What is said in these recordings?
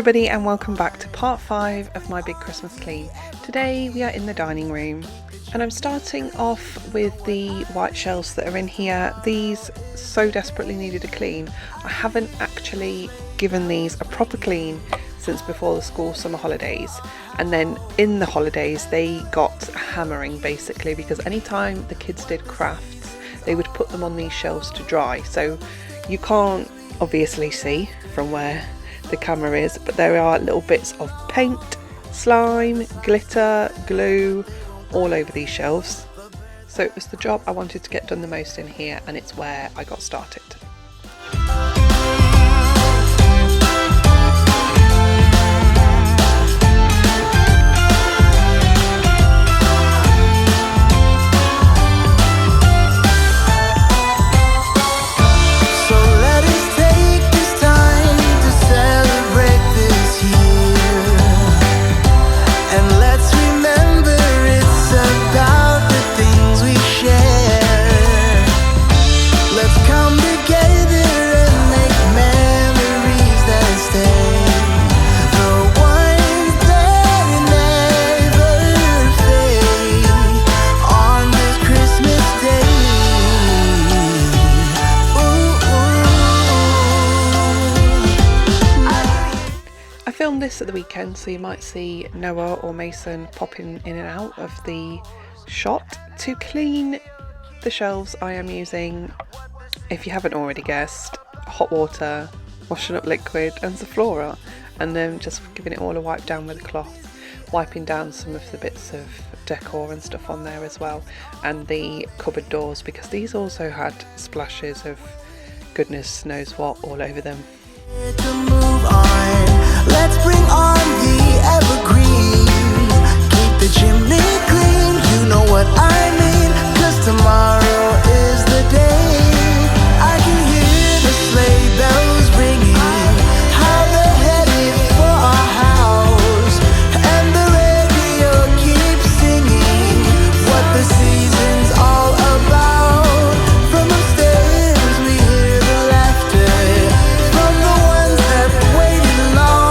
everybody and welcome back to part 5 of my big Christmas clean. Today we are in the dining room and I'm starting off with the white shelves that are in here. These so desperately needed a clean. I haven't actually given these a proper clean since before the school summer holidays, and then in the holidays they got hammering basically, because anytime the kids did crafts they would put them on these shelves to dry. So you can't obviously see from where the camera is, but there are little bits of paint, slime, glitter, glue all over these shelves. So it was the job I wanted to get done the most in here, and it's where I got started. This at the weekend, so you might see Noah or Mason popping in and out of the shot. To clean the shelves I am using, if you haven't already guessed, hot water, washing up liquid and Zaflora, and then just giving it all a wipe down with a cloth, wiping down some of the bits of decor and stuff on there as well, and the cupboard doors, because these also had splashes of goodness knows what all over them. Let's bring on the evergreen. Keep the chimney clean. You know what I mean. 'Cause tomorrow is the day. I can hear the sleigh bells ringing. How they're headed for our house. And the radio keeps singing what the season's all about. From upstairs we hear the laughter from the ones that waited long.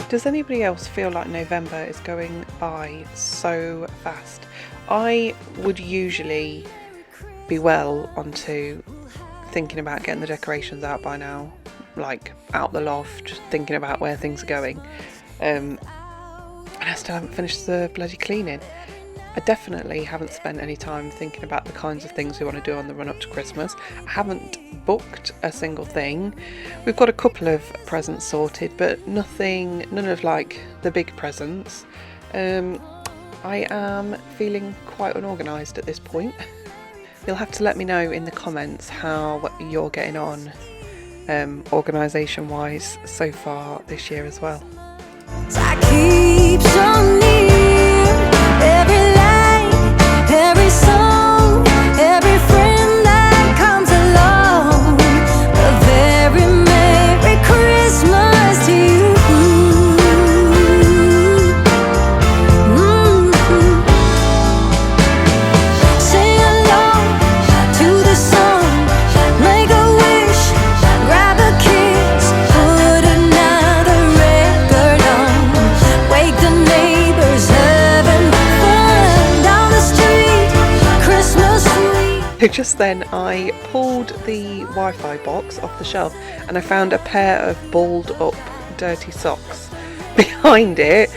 Does anybody else feel like November is going by so fast? I would usually be well onto thinking about getting the decorations out by now, like out the loft, thinking about where things are going, and I still haven't finished the bloody cleaning. I definitely haven't spent any time thinking about the kinds of things we want to do on the run up to Christmas. I haven't booked a single thing. We've got a couple of presents sorted, but none of like the big presents. I am feeling quite unorganised at this point. You'll have to let me know in the comments how you're getting on organisation wise so far this year as well. I keep so near every light, every song, every friend that comes along. A very Merry Christmas to you. Sing along to the song, make a wish, grab a kiss, put another record on, wake the neighbors, having fun down the street, Christmas sweet. Just then I pulled the Wi-Fi box off the shelf and I found a pair of balled up dirty socks behind it,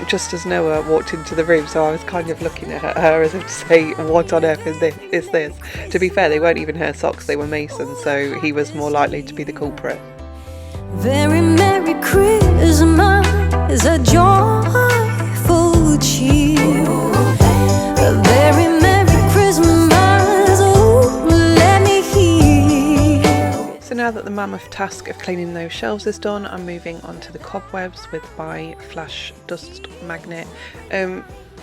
just as Noah walked into the room, so I was kind of looking at her as if to say, what on earth is this? To be fair, they weren't even her socks, they were Mason's, so he was more likely to be the culprit. Very Merry Christmas is a joyful cheer. A very Merry Christmas, oh, let me hear. So now that the mammoth task of cleaning those shelves is done, I'm moving on to the cobwebs with my flash dust magnet.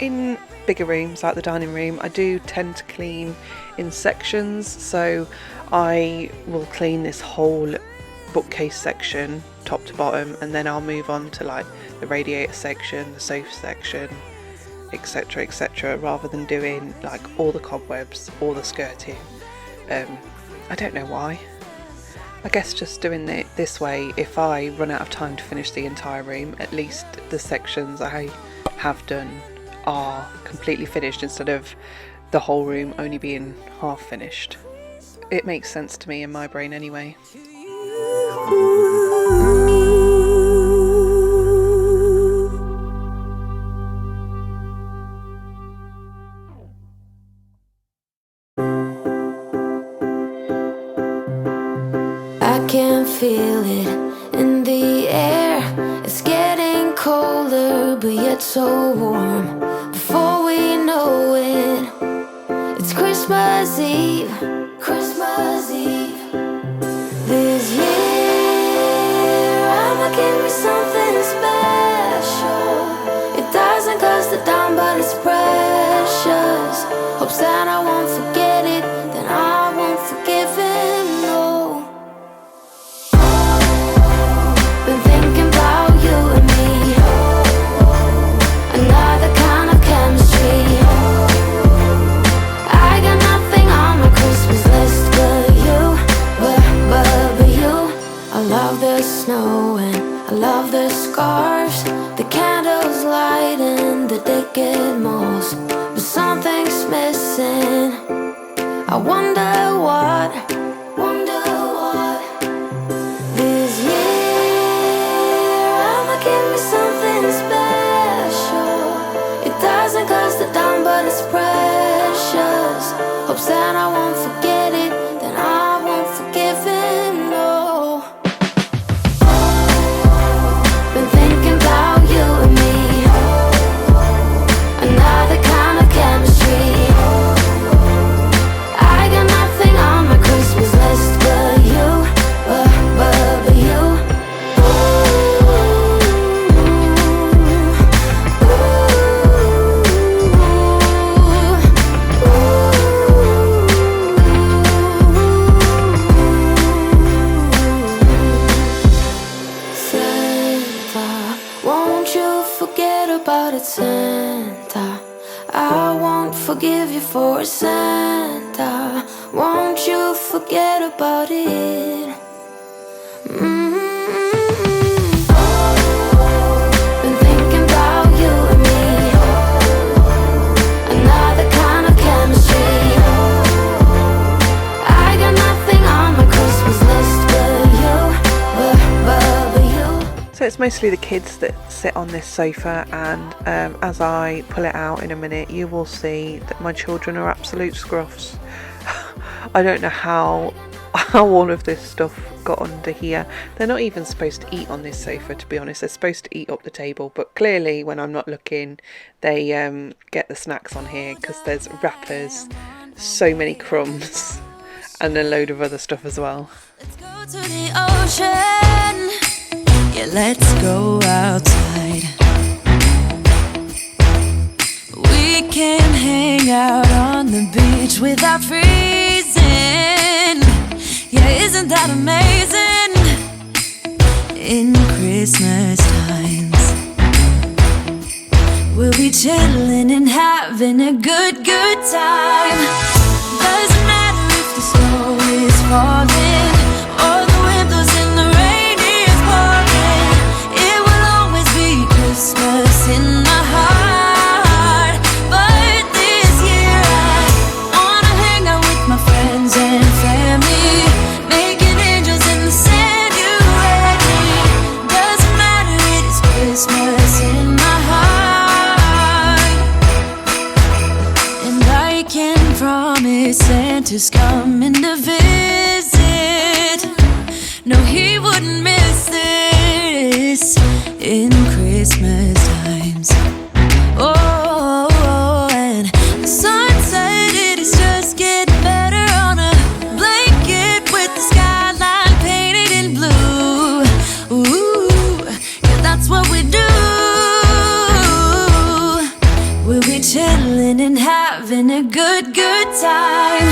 in bigger rooms like the dining room, I do tend to clean in sections. So I will clean this whole bookcase section top to bottom, and then I'll move on to like the radiator section, the sofa section, etc, etc, rather than doing like all the cobwebs or the skirting. I don't know why. I guess just doing it this way, if I run out of time to finish the entire room, at least the sections I have done are completely finished instead of the whole room only being half finished. It makes sense to me in my brain anyway. I can feel it in the air. It's getting colder, but yet so warm. Before we know it, it's Christmas Eve. Christmas Eve. This year, I'ma give me something special. It doesn't cost a dime, but it's precious. Hopes that I won't forget it, then I won't forgive him, no. Been thinking about you and me, another kind of chemistry. I got nothing on my Christmas list but you, but you. I love the snow and I love the scarves, the candles lighting the decade malls. But something's missing. I wonder what. This year, I'ma give me something special. It doesn't cost a dime, but it's precious. Hopes that I won't forget it, then I won't forgive him, no. Been thinking about you and me, another kind of chemistry. I got nothing on my Christmas list but you, but you. Santa, won't you forget about it, Santa? I won't forgive you for it, Santa. Won't you forget about it? Been thinking about you and me, another kind of chemistry. I got nothing on my Christmas list but you. So it's mostly the kids that sit on this sofa, and as I pull it out in a minute, you will see that my children are absolute scruffs. I don't know how all of this stuff got under here. They're not even supposed to eat on this sofa, to be honest. They're supposed to eat up the table, but clearly when I'm not looking, they get the snacks on here, because there's wrappers, so many crumbs, and a load of other stuff as well. Let's go to the ocean. Yeah, let's go outside. We can hang out on the beach without freezing. Yeah, isn't that amazing? In Christmas times, we'll be chilling and having a good time. Doesn't matter if the snow is falling or the wind blows and the rain is pouring. It will always be Christmas in my heart. But this year I wanna hang out with my friends and family, making angels in the sand, you ready? Doesn't matter, it is Christmas in my heart. And I can promise Santa's coming to visit. No, he wouldn't miss this in Christmas times. Oh, and the sunset, it is just getting better on a blanket with the skyline painted in blue. Ooh, yeah, that's what we do. we'll be chilling and having a good time.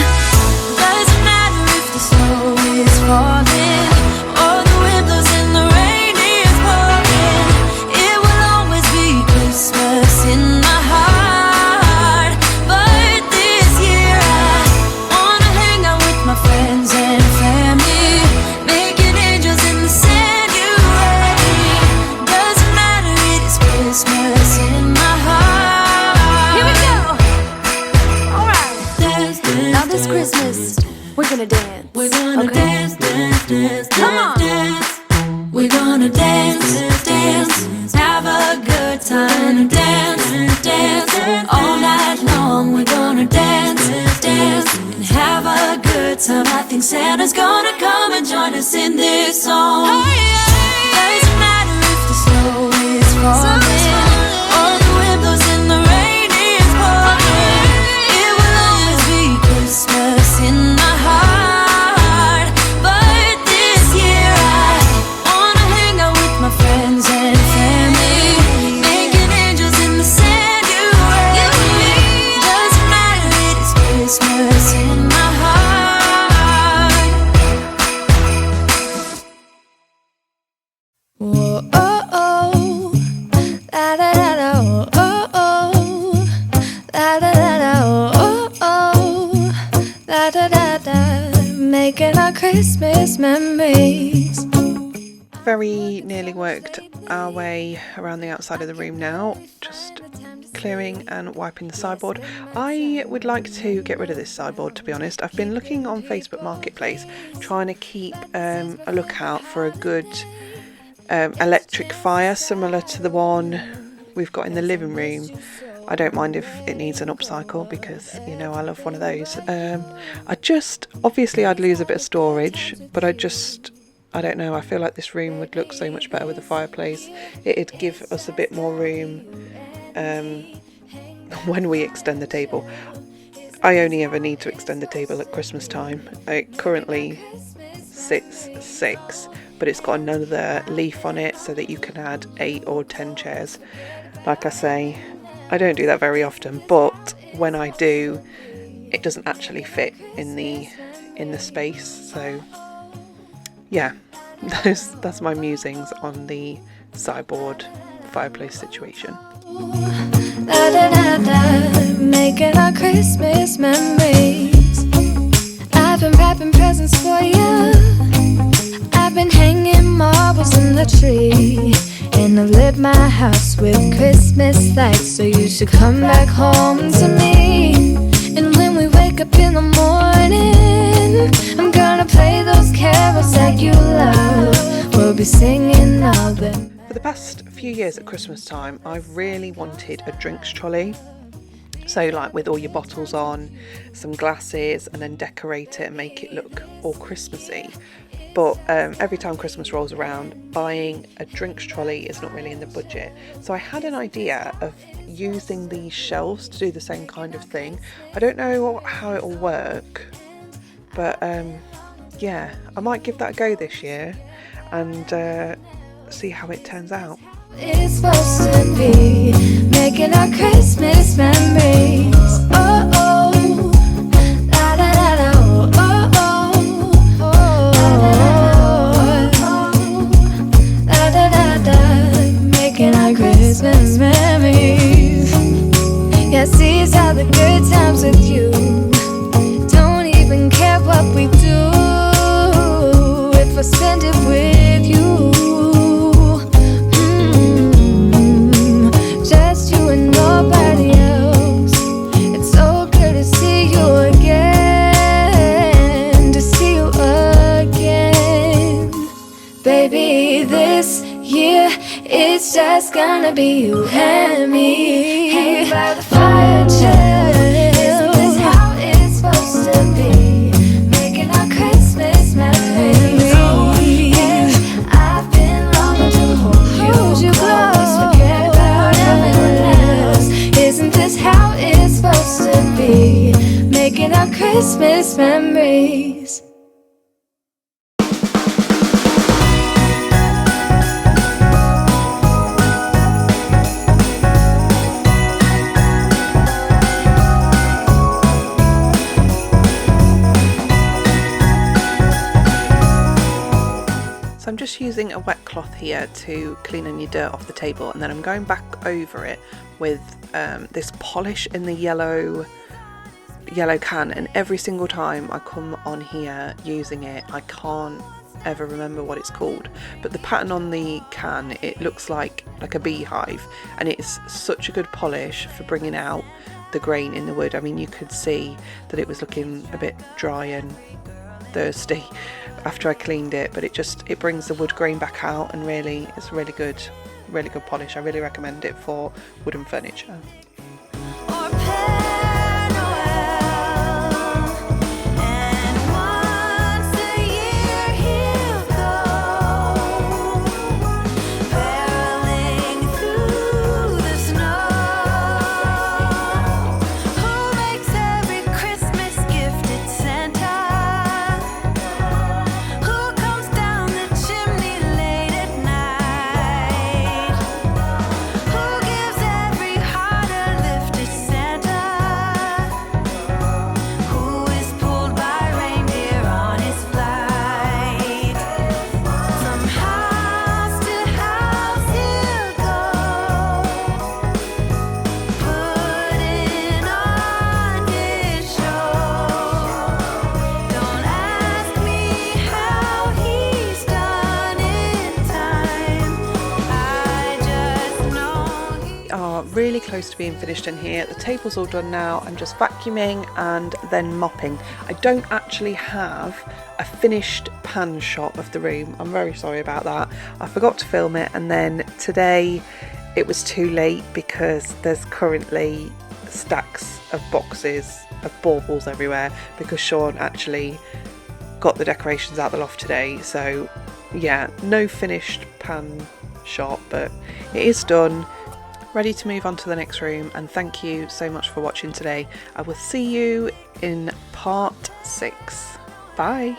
Doesn't matter if the snow is falling or the wind blows and the rain is pouring. It will always be Christmas in my heart. But this year I wanna hang out with my friends and family, making angels in the sanctuary. Doesn't matter, it is Christmas in my heart. Here we go. All right. Dance, dance, now this Christmas, we're gonna dance. We're gonna dance, dance, dance, come on. Dance. We're gonna dance, dance, have a good time. Dance, dance, all night long. We're gonna dance, dance, and have a good time. I think Santa's gonna come and join us in this song. Doesn't matter if the snow is falling or the wind blows and the rain is pouring. It will always be Christmas in my heart. But this year I wanna hang out with my friends and family, making angels in the sanctuary. Doesn't matter, it is Christmas in my heart. Whoa, oh, oh, la da da da, oh, oh, la da da da, oh, oh, la da da da, making our Christmas memories. Very nearly worked our way around the outside of the room now, just clearing and wiping the sideboard. I would like to get rid of this sideboard, to be honest. I've been looking on Facebook Marketplace, trying to keep a lookout for a good electric fire similar to the one we've got in the living room. I don't mind if it needs an upcycle because, you know, I love one of those. Obviously I'd lose a bit of storage, but I don't know, I feel like this room would look so much better with a fireplace. It'd give us a bit more room when we extend the table. I only ever need to extend the table at Christmas time. It currently sits 6, but it's got another leaf on it so that you can add 8 or 10 chairs. Like I say, I don't do that very often, but when I do, it doesn't actually fit in the space. So yeah, that's my musings on the sideboard fireplace situation. Da, da, da, da, making our Christmas memories. I've been wrapping presents for you. I've been hanging marbles in the tree, and I've lit my house with Christmas lights. So you should come back home to me. And when we wake up in the morning, I'm gonna play those carols that you love. We'll be singing all them. For the past few years at Christmas time, I've really wanted a drinks trolley. So like with all your bottles on, some glasses, and then decorate it and make it look all Christmassy. But every time Christmas rolls around, buying a drinks trolley is not really in the budget. So I had an idea of using these shelves to do the same kind of thing. I don't know how it will work, but yeah, I might give that a go this year and see how it turns out. It's supposed to be making our Christmas memories. Oh, oh, la da da da, oh, oh, oh, oh, la da da da, making our Christmas memories. Yes, these are the good times with you. Don't even care what we do if I spend it with you. Just you and nobody else. It's so good to see you again, to see you again. Baby, this year it's just gonna be you and me. Hanging by the fire chill. Isn't this how it's supposed to be? Making our Christmas memories. I've been longing to hold you close. Forget about everyone else. Isn't this how it's supposed to be? Making our Christmas memories. just using a wet cloth here to clean any dirt off the table, and then I'm going back over it with this polish in the yellow can, and every single time I come on here using it, I can't ever remember what it's called, but the pattern on the can, it looks like a beehive, and it's such a good polish for bringing out the grain in the wood. I mean, you could see that it was looking a bit dry and thirsty after I cleaned it, but it brings the wood grain back out, and really it's really good polish. I really recommend it for wooden furniture. Or Père Noël, and once a year he'll go, barreling through the snow. Who makes every Christmas gift? It's Santa. Who comes down the chimney late at night? Who gives every heart a lift? It's Santa. Who is pulled by reindeer on his flight? From house to house he'll go, putting on his show. Don't ask me how he's done in time. I just know he Are really close to being finished in here. The table's all done now. I'm just vacuuming and then mopping. I don't actually have a finished pan shot of the room. I'm very sorry about that. I forgot to film it, and then today it was too late because there's currently stacks of boxes of baubles everywhere because Sean actually got the decorations out the loft today. So yeah, no finished pan shot, but it is done, ready to move on to the next room. And thank you so much for watching today. I will see you in part 6. Bye.